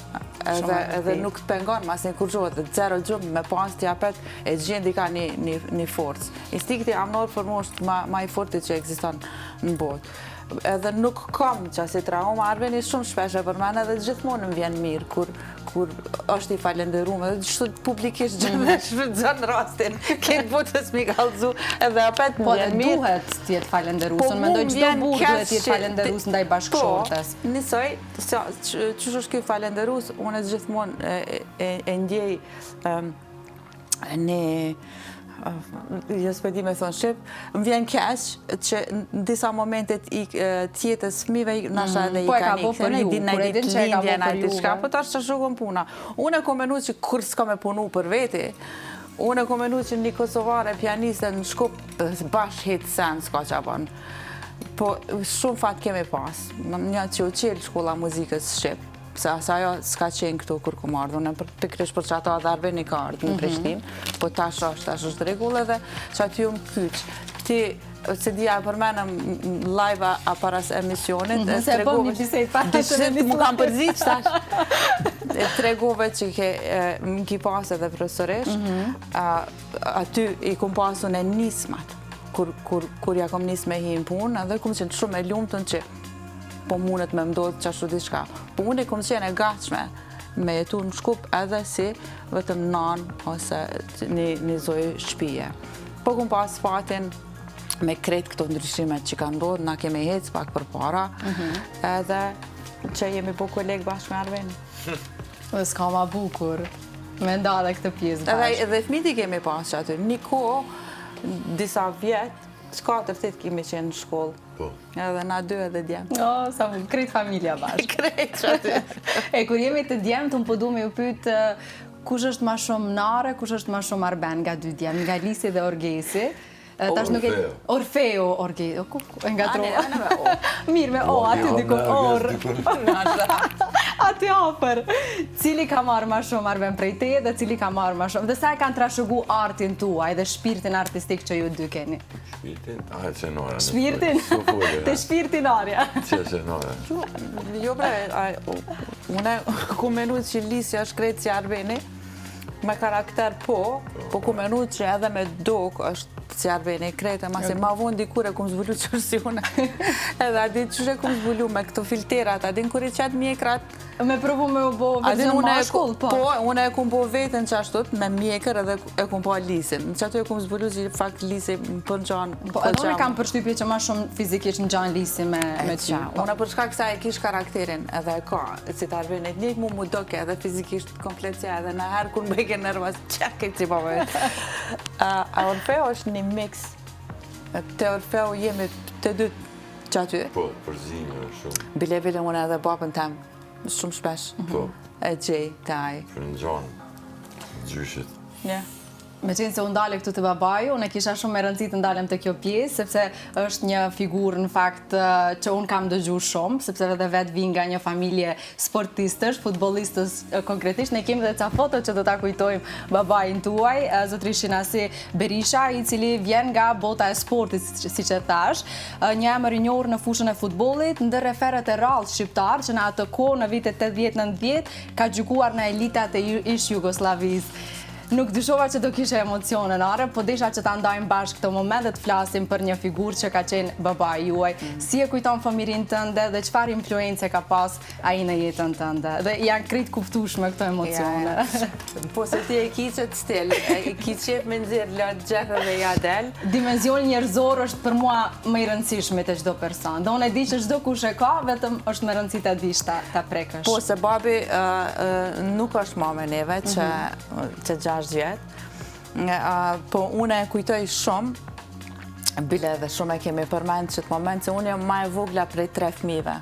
Edhe nuk të pengon, mas një kur gjohet, dhe zero gjumë me pas t'i apet, e gjendi ka një forcë. Instikti anor për mu është ma i forti që eksiston në botë. Edhe nuk kam që si trauma, Arveni shumë shpeshe për mene edhe gjithmonë më vjen mirë kur është i falenderume edhe gjithë publikisht gjithë shfrytëzon rastin këtë botës mi kalëzu edhe apet më vjen mirë. Po dhe duhet t'jetë falenderusën, mendoj çdo burr duhet t'jetë falenderus ndaj bashkëshortes. Po, njësoj, që është kjo falenderus, unë gjithmonë e ndjej një jesë për di me thonë Shqip, më vjen keq që në disa momentet tjetës fëmijëve nashta edhe i ka një këthënë, i din në i ditë lindje, në i ditë shka, po tash që shukën puna. Unë e kom menu që kur s'ka me punu për veti, unë e kom menu që një kosovare pianiste në Shkup bashkë hitë sen s'ka që apon. Po shumë fat kemi pas, një që u qelë shkolla muzikës Shqip, se ajo s'ka qenë këtu kur ku ardhë, unë pikrish për që ato edhe Arveni ka ardhë në Prishtinë, po tash është regull edhe që aty ju më kyç. Ti, se dhja për menë live a paras emisionit, se po një bisejt para të emisionit, mu kam përzit qëtash, tregove që më ki pas edhe profesoresh, aty i kum pasun e nismat, kur ja kom nis me hi në punë, edhe kum qenë shumë e lumëtën që po mundet me mdojtë qashtu diçka. Po unë i kom qenë e gatshme me jetu në Shkup edhe si vetëm nanë ose një zoj shpije. Po kom pas fatin me kretë këto ndryshimet që ka ndodhë, na kemi hecë pak për para, edhe që jemi po kolegë bashkë me Arveni. Dhe s'ka ma bukur. Me nda dhe këtë pjesë bashkë. Edhe fëmijët i kemi pas që aty. Një kohë, disa vjetë, 4-8 kemi qenë në shkollë. Po. Edhe na 2 edhe djemë. O, sa më krejt familja bashkë. Krejt që aty. Kur jemi të djemë, të më pëdu me ju pytë kush është ma shumë Nare, kush është ma shumë Arben nga 2 djemë, nga Lisi dhe Orgesi. Orfeo, Orgesi, nga trova. Mirë me o, aty dikon orë. Aty afer. Cili ka marrë ma shumë Arben prej te dhe cili ka marrë ma shumë. Dhe sa e kanë trashëgu artin tuaj dhe shpirtin artistik që ju dy keni? Shpirtin? Ajë që nore. Shpirtin? Të shpirtin arja. Që nore. Jo bre, une ku menu që Lisi është krejt si Arbeni, me karakter po ku menu që edhe me dok është si Arbeni, krejt, ma se ma vonë dikur e kum zbulu që është si une. Edhe adin që e kum zbulu me këto filterat, adin kur i qatë mjekrat. Me provu me u bo verzion mashkull, po? Po, une e kum po vetën që ashtot me mjekër edhe e kum po Lisin. Në që ato e kum zbulu që fakt Lisi për në gjanë. Po, edhe une kam përshtypje që ma shumë fizikisht në gjanë Lisi me ty. Une për shkak sa e kish karakterin edhe e ka, si të Arbenit, njëk mu doke edhe fizikisht komplet që edhe në herë kur mbejke nervas, që këtë si po bëjt. A Orfeo është një mix, te Orfeo jemi të dy që aty. Po, përzime shumë. Bile unë edhe babën tem, shumë shpesh. Po. E gjej, të aj. Për në gjanë, gjyshit. Një. Me qenë se unë dalë këtu të babaju, unë kisha shumë me rëndësi të ndalem të kjo pjesë, sepse është një figurë në fakt që unë kam dëgju shumë, sepse edhe vetë vi nga një familje sportistësh, futbolistës konkretisht. Ne kemi dhe ca foto që do ta kujtojmë babajin tuaj, zotrishin Asi Berisha, i cili vjen nga bota e sportit, si që thash, një emër i njohur në fushën e futbollit, ndër referët e rallë shqiptar, që në atë kohë në vitet 80-90 ka gjykuar në elitat e ish Jugoslavisë. Nuk dyshova që do kishe emocione Nare, po desha që ta ndajmë bashkë këto moment dhe të flasim për një figurë që ka qenë babai juaj. Si e kujton fëmirin tënde dhe çfarë influence ka pas ai në jetën tënde? Dhe janë krejt kuptueshme këto emocione. Po se ti e kiqet stil, e kiqet me nxjerr lart gjethë dhe ja del. Dimensioni njerëzor është për mua më i rëndësishmi te çdo person. Dhe unë e di që çdo kush e ka, vetëm është më rëndësi ta dish ta prekësh. Po se babi nuk është mame neve që 6 vjetë, po une e kujtoj shumë, bile edhe shumë e kemi përmend që të moment se unë jam ma e vogla prej 3 fëmijëve.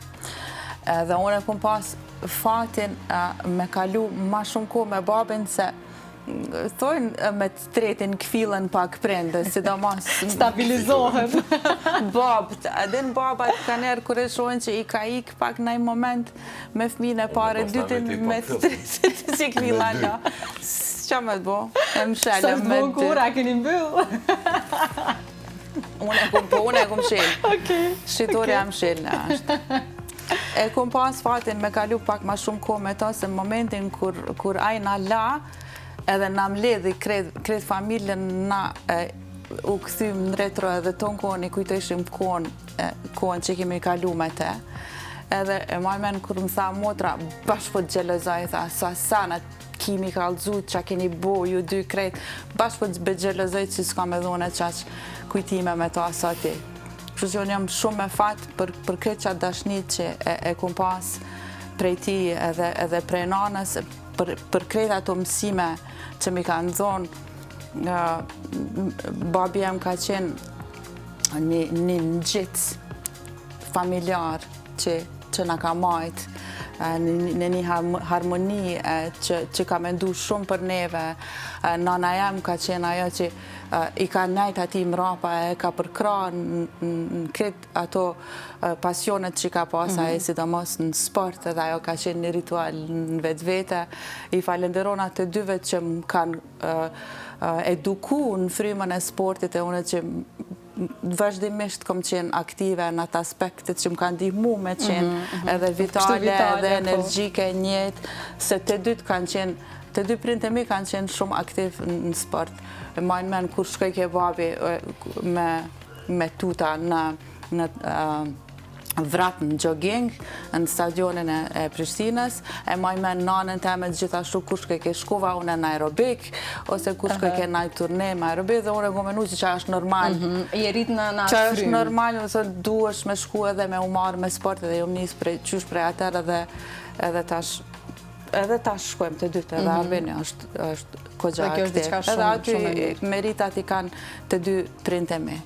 Dhe unë e kum pas fatin me kalu ma shumë kohë me babin se thojnë me të tretin këfilën pak prende, sidomos stabilizohet. Babët, edhe në babat ka njerë kër e shojnë që i ka ik pak në i moment me fëmijën e pare, dytin me të tretit që këfila nga. Qa me të bo? E më shelë me të... Sa shtë bo kur, a keni mbyllë? Unë e kum shelë. Shqitorja më shelë në ashtë. E kum pas fatin me kalu pak ma shumë kohë me ta, se në momentin kur aj na la, edhe na mledhi kret familjen na u këthym në retro edhe ton kohën i kujtojshim kohën që kemi kalu me te. Edhe e majmen kur më tha motra, bashkë po të gjelozaj, tha, sa sanat kimi ka alëzut që a keni bo, ju dy krejt, bashkë po të begjelozaj që s'ka me dhone qaq kujtime me to asati. Kështu që unë jam shumë me fatë për krejt qatë dashnit që e kum pas prej ti edhe prej nanës, për krejt ato mësime që mi ka nëzonë, babi jem ka qenë një gjitës familjar që na ka majtë, në një harmoni që ka mendu shumë për neve. Nana jem ka qenë ajo që i ka nejt ati mrapa, e ka përkra në kretë ato pasionet që ka pasa e sidomos në sport, edhe ajo ka qenë një ritual në vetë vete. I falenderon atë dyve që më kanë eduku në frymën e sportit e une që vazhdimisht kom qenë aktive në atë aspektet që më kanë ndihmu me qenë edhe vitale edhe energjike njëtë, se të dy prindë e mi kanë qenë shumë aktiv në sport. Majnë men kur shkoj ke babi me tuta në vrat në jogging, në stadionin e Prishtinës, e majnë men nanën të me gjithashtu kur shkoj ke shkova unë në aerobik, ose kur shkoj ke në turne me aerobik, dhe unë e gomenu që është normal. I rrit në atë që është normal, ose duesh me shku edhe me umarë me sport, edhe jom njës qysh prej atër edhe tash edhe ta shkojmë të dytë, edhe Albania është kogja Dhe kjo është diçka aktiv. Edhe aty meritat i kanë të dy trinjtë e mi.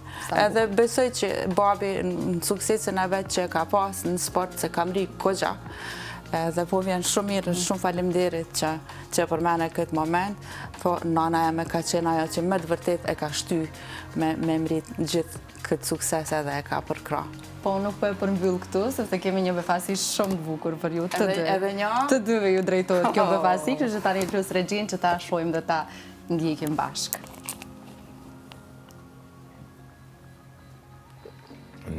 Edhe besoj që babi në suksesin e vetë që ka pas në sport, se kam ri kogja, dhe po vjen shumë mirë, shumë faleminderit që përmene këtë moment, po nana e me ka qenë ajo që me të vërtet e ka shty me mrit gjithë këtë sukses edhe e ka përkra. Po nuk po e përmbyll këtu, sepse kemi një befasi shumë të bukur për ju të dy. Edhe një? Të dyve ju drejtohet kjo befasi, kështu që tani plus Regjin që ta shohim dhe ta ndjekim bashkë.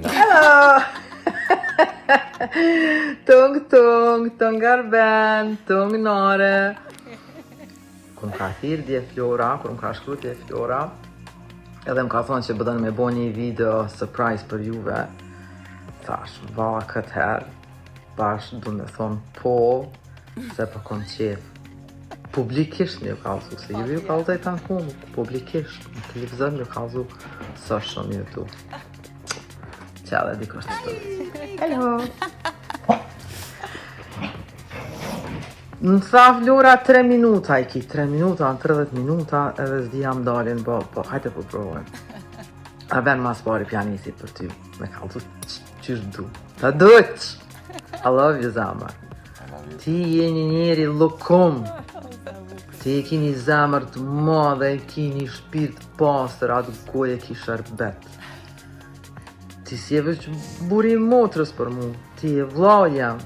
Hello! Tung Arben, tung Nore. Kur më ka thirë dje Flora, kur më ka shkru dje Flora, edhe më ka thonë që bëdën me bo një video surprise për juve. Thash, va këtë herë, bash du me thonë po, se për kom qef. Publikisht një kalzu, se ju kalzu e tanë kumë, publikisht, në televizor një kalzu, së shumë YouTube. Qale dikosh të tërë. Hello! Në tha Flora 3 minuta i ki, 3 minuta, në 30 minuta, edhe zdi jam dalin, po, hajte po provojmë. A ben mas pari pianisi për ty, me kalzu qysh du. Ta duq! I love you, Zamar. Ti je një njeri lokum. Ti e ki një zemër të madhe, e ki një shpirt pastër, atë goje ki shërbet. Ti si e veç buri motrës për mu, ti e vlau jam,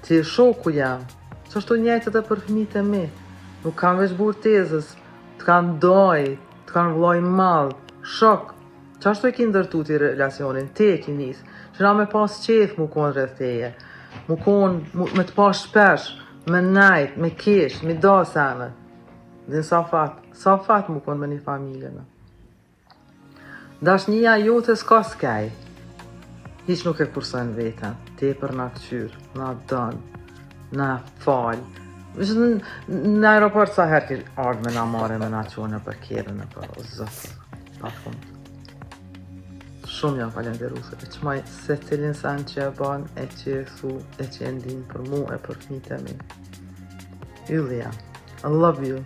ti e shoku jam, që ashtu njëjtët e për fëmijët e mi. Nuk kam veç burë tezës, të kanë doj, të kanë vllai madh, shok. Që ashtu e ki ndërtu ti relacionin, ti e ki nisë, që na me pas qef mu konë rreth teje, mu konë me të pas shpesh, me najt, me kesh, me da sene. Dhe sa fat mu konë me një familje me. Dashnia jote s'ka skaj. Hiq nuk e kursojnë vetën, te për na këqyr, na dën, na fal. Në aeroport sa herë kështë ardhë me na mare, me na qone për kjerën e për zëtë, pa fund. Shumë jam falenderuese, e qmaj se cilin sen që e ban, e që e thu, e që e ndin për mu e për fmit e mi. Ylli jam, I love you.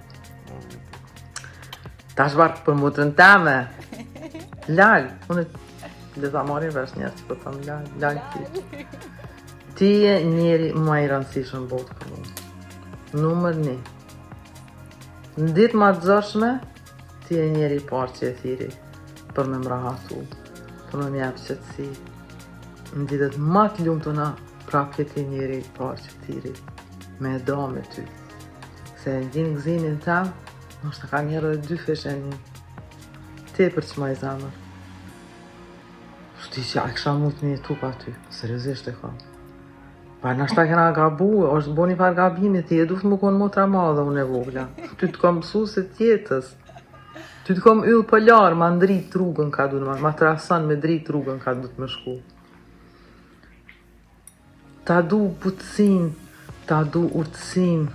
Ta shbartë për mutën teme. Lal, unë dhe ta marim vesh njerë që për thëmë lal ti. Ti e njeri ma i rëndësishëm botë për mu. Numër 1. Në ditë ma të zërshme, ti e njeri parë që e thiri për me mrahatu, për me mjepë qëtësi. Në ditët ma të lumë të na, prap këti njeri parë që thiri me do me ty. Se në gjinë gëzimin tam, nështë të ka njerë dhe 2 feshenin. Te për që ma i zamër. Shti që a kësha mund të një jetu pa ty, seriosisht e ka. Pa nështë ta kena gabu, është bo një farë gabimi, ti e duft më konë motra madhe unë e vogla. Ty të kom mësu se tjetës. Ty të kom yllë pëllarë, ma ndrit rrugën ka du, ma trasan me drit rrugën ka du të më shku. Ta du butësin, ta du urtësin,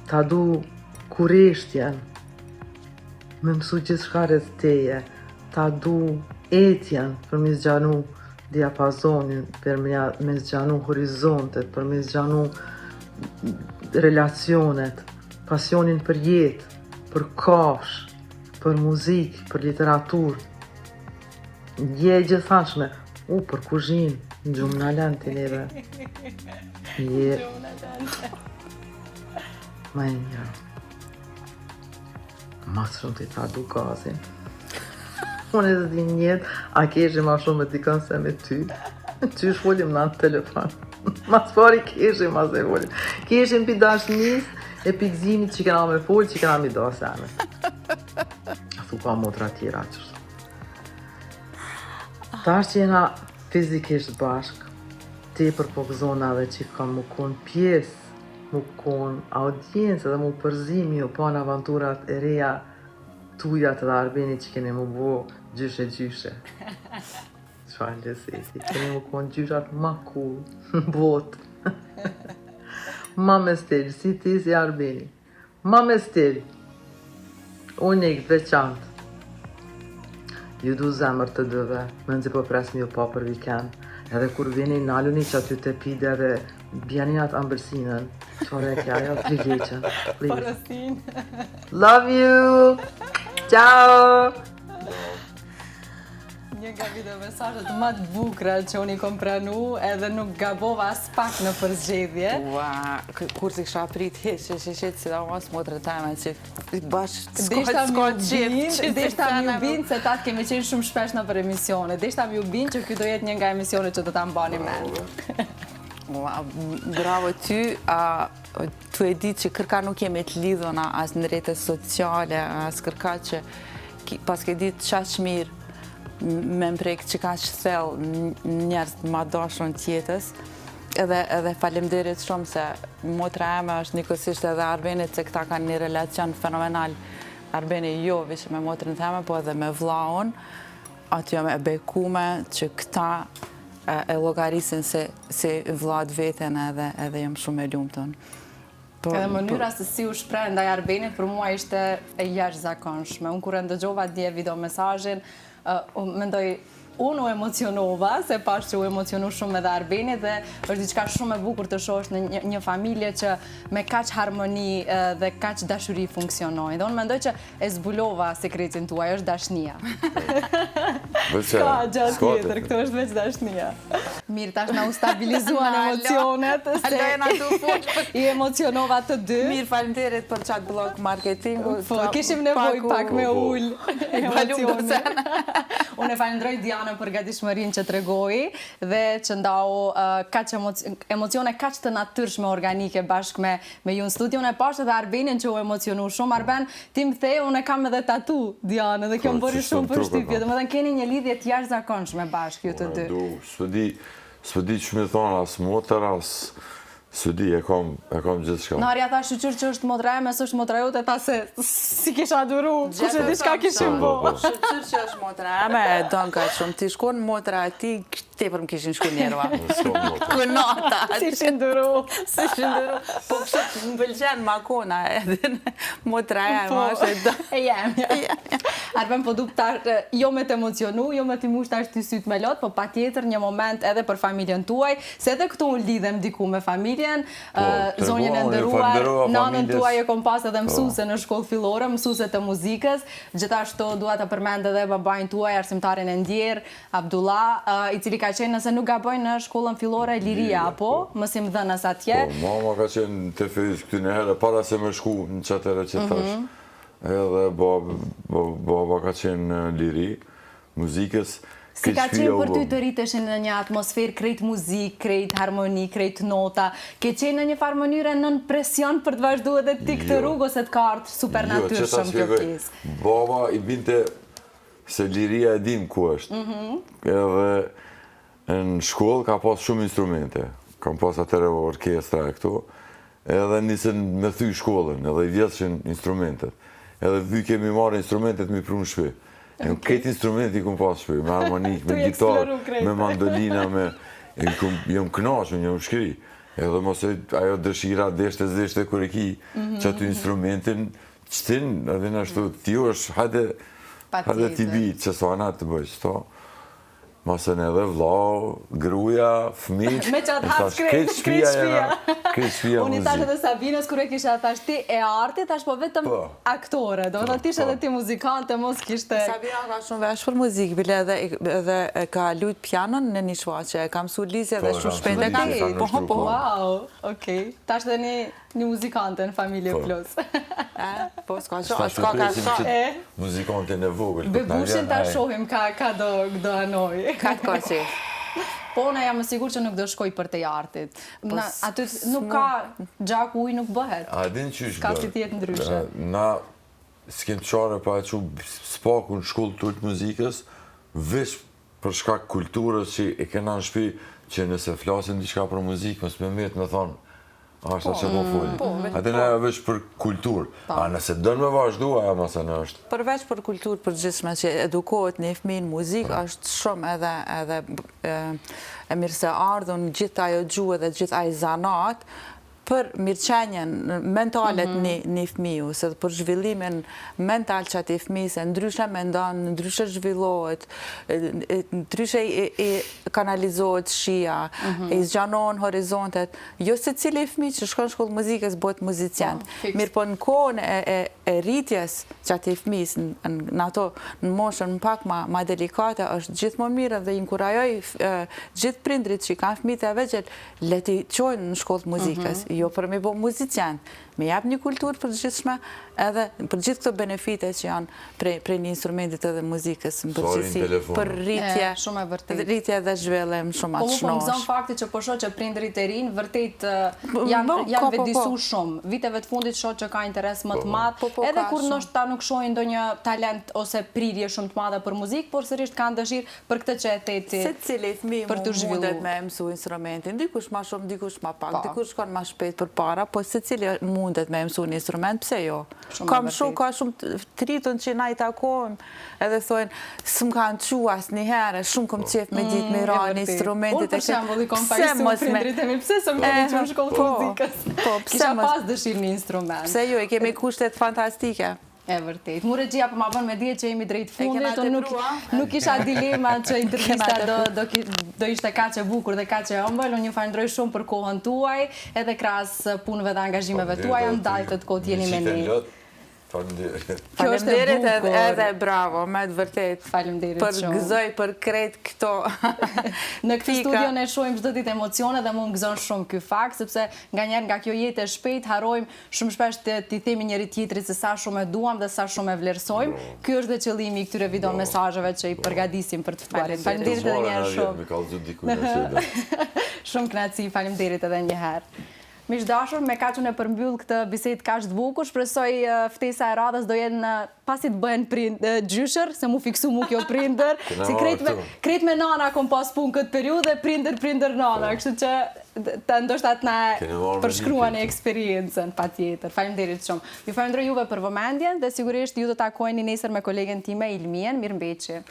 ta du kureshtjen, me mësu gjithë shkaret teje, ta du etjen për me zgjanu diapazonin, për me zgjanu horizontet, për me zgjanu relacionet, pasionin për jetë, për kafsh, për muzik, për literatur. Je gjithashme, për kuzhin, në gjumë në lenti neve. Je... Ma e një. Mas shumë t'i ta du gazin. Unë e zdi njët, a keshi ma shumë me dikën se me ty. Ty shfollim në atë telefon. Mas pari keshi ma se follim. Keshim pi dashnis e pi gzimit që kena me fol, që kena mi do sene. A thu ka motra tjera qështë. Tash që jena fizikisht bashk, te për po gëzona dhe që kam më konë pjesë, më konë audiencë dhe më përzimi o pa në avanturat e reja tuja të dhe Arbeni që kene më bo gjyshe. Qfar lëseti, kene më konë gjyshat ma cool në botë. Ma me stel, si ti si Arbeni. Ma me stel. Unik, veçantë. Ju du zemër të dëve, më nëzi po pres mi u pa për vikend. Edhe kur vini naluni që aty të pide dhe bjeni atë ambërsinën, qore e kja, jo, 3 vjeqe. Parasin. Love you! Ciao! Një nga video mesazhet më të bukura që unë i kom pranu edhe nuk gabova as pak në përzgjedhje. Kur si kisha prit hiç, si da mos motrën time që bashkë Deshta m'ju bind se ta kemi qenë shumë shpesh në për emisione. Deshta m'ju bind që ky do jetë një nga emisionet që do ta mbani mend. Bravo ty, tu e di që kërka nuk jemi të lidhuna as në rrjetet sociale, as kërka që pas ke ditë qaq mirë me mprek që ka që thellë njerëz ma dashur tjetës, edhe faleminderit shumë se motra eme është njëkohësisht edhe Arbenit, se këta kanë një relacion fenomenal. Arbeni jo vishë me motrën theme, po edhe me vllaun, aty jam e bekume që këta e llogarisin si vllat veten edhe jam shumë e lumtur. Edhe mënyra se si u shpreh ndaj Arbenit për mua ishte e jashtëzakonshme. Unë kur e ndëgjova dje video mesazhin, mendoj unë u emocionova, se pash që u emocionu shumë edhe Arbeni dhe është diçka shumë e bukur të shohësh në një familje që me kaq harmoni dhe kaq dashuri funksionojnë. Dhe unë mendoj që e zbulova sekretin tuaj, është dashnia. Ka gjatë tjetër, këto është veç dashnia. Mirë, tash na u stabilizuan emocionet, se i emocionova të dy. Mirë, faleminderit për chat blog marketingu. Po, kishim nevojë pak me ul emocionet. Unë e falenderoj Dianën për gatishmërinë që tregoi dhe që ndau kaq emocione kaq të natyrshme organike bashkë me ju në studion e pashtë dhe Arbenin që u emocionu shumë. Arben, ti më the, unë kam edhe tatu Dianë dhe kjo më bëri shumë përshtypje. Domethënë keni një lidhje të jashtëzakonshme bashkë ju të dy. S'po di që me thonë as motër, as s'u di, e kam gjithë shka. Narja tha shqyqyr që është motra eme, së është motra jote, ta se si kisha duru, ku që diçka kishim bo. Shqyqyr që është motra eme, e donë ka shumë. Ti shkon motra ati, tepër më kishin shku njerëva. Kënata. Si shinduru. Po kështë më pëlqen makona edhe motra eme, është e do. E jem. Arben, po duk tash, jo me të emocionu, jo me t'i mush tash t'i syt me lot, po pa tjetër një moment edhe për familjen tuaj, se edhe këtu unë lidhem diku me familjen, zonjën e nderuar, nanën tuaj e kom pas edhe mësuse në shkollë fillore, mësuse të muzikës, gjithashtu dua të përmend edhe babain tuaj, arsimtarin e ndjer, Abdullah, i cili ka qenë, nëse nuk gabojnë, në shkollën fillore Liria, apo mësim dhënës atje. Po, mama ka qenë të fejës këty në herë, para se me shku në qatëre që thash. Edhe baba ka qenë në Liri, muzikës. Si ka qenë për ty të rriteshin në një atmosferë krejt muzik, krejt harmoni, krejt nota? Ke qenë në një farë mënyre nën presion për të vazhdu edhe ti këtë rrugë, ose të ka ardhur super natyrshëm kjo pjesë? Baba i binte se Liria e dim ku është. Edhe në shkollë ka pas shumë instrumente. Kam pas atëre orkestra e këtu. Edhe nisën me thy shkollën, edhe i vjetëshin instrumentet. Edhe thy kemi marrë instrumentet mi prunë shpi. Këtë instrumenti i kom pas shpi, me harmonik, me gitarë, me mandolina, jom knashu, jom shkri. Edhe mos e ajo dëshira deshte kër e ki që aty instrumentin qëtin, edhe në ashtu ti është, hajde ti bi që so anat të bëjë qëto. Masën edhe vlau, gruja, fëmijë. Me që atë hapë krejt shpia. Unë i tash edhe Sabinës, kër e kisha tash ti e arti, tash po vetëm aktore. Do të tish edhe ti muzikante, mos kishte... Sabina ka shumë vesh për muzikë, bile edhe ka lujt pianon në një shfaqe, ka mësu lizje dhe shumë shpejt e ka. Wow, okej. Tash dhe një muzikante në familje plus. Po, s'ka ka. Muzikante në vogël. Bebushin ta shohim ka do anoj. Ka të koqi. Po, në jam e sigur që nuk do shkoj për të artit. Aty nuk ka gjak uj, nuk bëhet. A din që është ka si tjetë ndryshe. Na s'kem qare pa e që spaku në shkollë të të muzikës, veç për shkak kulturës që e kena në shpi që nëse flasin diçka për muzikë, mësë me mirët me thonë, ashtë që po folin. Ate në veç për kulturë. A nëse dënë me vazhdu, aja masa në është. Përveç për kulturë përgjithshme që edukohet një fëmijë në muzikë, është shumë edhe e mirë se ardhën gjithë ajo gjuhë dhe gjithë ajo zanat, për mirëqenjen mentalet një fëmiju, se për zhvillimin mental që ati fëmi, se ndryshe mendon, ndryshe zhvillohet, ndryshe i kanalizohet shia, i zgjanon horizontet. Jo se cili fëmi që shkon shkollë muzikës bëhet muzician. Mirë po në kohën e rritjes që ati fëmis, në ato në moshën më pak ma delikate, është gjithmonë mirë dhe inkurajoj gjithë prindrit që i kanë fëmijët e vegjël, le t'i çojnë në shkollë muzikës, jo për me bo muzician, me jap një kulturë përgjithshme edhe për gjithë këto benefite që janë prej një instrumentit edhe muzikës në përgjithësi për rritje dhe zhvillem shumë atë shnosh. Po më gëzon fakti që po shoh që prindërit e rinj vërtet janë vedisu shumë. Viteve të fundit shoh që ka interes më të madh, edhe kur ndoshta nuk shohin ndonjë talent ose prirje shumë të madhe për muzikë, por sërish kanë dëshirë për këtë që e teti. Secili fëmijë mundet me mësu instrumentin, dikush ma shumë, dikush ma pak, dikush kanë ma shpejt përpara, po secili mundet me mësu një instrument, pse jo? Ka shumë të rritën që na i takojmë, edhe thojnë, s'm kanë qu as një herë, shumë kom qef me ditë me ra një instrumentit. Unë për shembull i kom pajsu prindrit e mi, pse s'm kemi qu në shkollë muzikës? Kisha pas dëshirë një instrument. Pse jo, i kemi kushtet fantastike. E vërtet. Mu regjia për ma bën me dje që jemi drejt fundit, nuk isha dilema që intervista do ishte ka që bukur dhe ka që ëmbël, unë ju falenderoj shumë për kohën tuaj, edhe krahas punëve dhe angazhimeve tuaj, jam dalë të kohët jeni me ne. Faleminderit edhe bravo, me të vërtet. Faleminderit shumë. Për gëzoj, për krejt këto. Në këtë studio ne shohim çdo ditë emocione dhe mu më gëzon shumë ky fakt, sepse nganjëherë nga kjo jetë e shpejt harrojmë shumë shpesh t'i themi njëri tjetrit se sa shumë e duam dhe sa shumë e vlerësojmë. Ky është dhe qëllimi i këtyre video mesazheve që i përgatisim për të ftuar. Faleminderit edhe një herë shumë. Shumë kënaqësi, faleminderit edhe një herë. Miq dashur, me kaq unë përmbyll këtë bisedë kaq të bukur, shpresoj ftesa e radhës do jenë pasi të bëhen gjyshër, se mu fiksu mu kjo prindër, si krejt me nana kom pas punë këtë periudhë dhe prindër nana, kështu që të ndoshta të na përshkruani eksperiencën patjetër. Faleminderit shumë. Ju falenderoj juve për vëmendjen dhe sigurisht ju do takojeni nesër me kolegen time Ilmien. Mirëmbëjtje.